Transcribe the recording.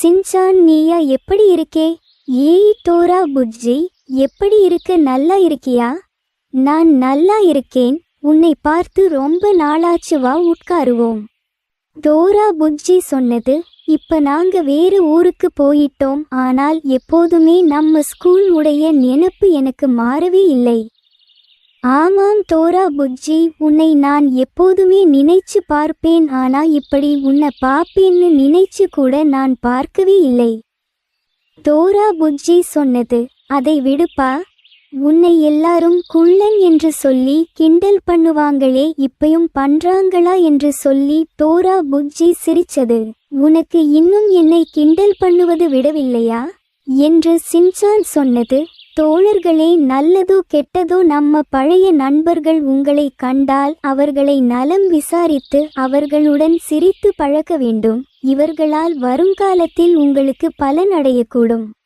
Shinchan, நீயா எப்படி இருக்கே? ஏய் டோரா புஜ்ஜி, எப்படி இருக்க? நல்லா இருக்கியா? நான் நல்லா இருக்கேன். உன்னை பார்த்து ரொம்ப நாளாச்சு, வா உட்காருவோம். டோரா புஜ்ஜி சொன்னது. இப்ப நாங்க வேறு ஊருக்கு போயிட்டோம். ஆனால் எப்போதுமே நம்ம ஸ்கூல் உடைய நினைப்பு எனக்கு மாறவே இல்லை. ஆமாம் டோரா புஜ்ஜி, உன்னை நான் எப்போதுமே நினைச்சு பார்ப்பேன். ஆனா இப்படி உன்னை பார்ப்பேன்னு நினைச்சு கூட நான் பார்க்கவே இல்லை. டோரா புஜ்ஜி சொன்னது. அதை விடுப்பா, உன்னை எல்லாரும் குள்ளன் என்று சொல்லி கிண்டல் பண்ணுவாங்களே, இப்பயும் பண்றாங்களா என்று சொல்லி டோரா புஜ்ஜி சிரிச்சது. உனக்கு இன்னும் என்னை கிண்டல் பண்ணுவது விடவில்லையா என்று சின்சான் சொன்னது. தோழர்களே, நல்லதோ கெட்டதோ நம்ம பழைய நண்பர்கள் உங்களை கண்டால் அவர்களை நலம் விசாரித்து அவர்களுடன் சிரித்து பழக வேண்டும். இவர்களால் வருங்காலத்தில் உங்களுக்கு பலன் அடையக்கூடும்.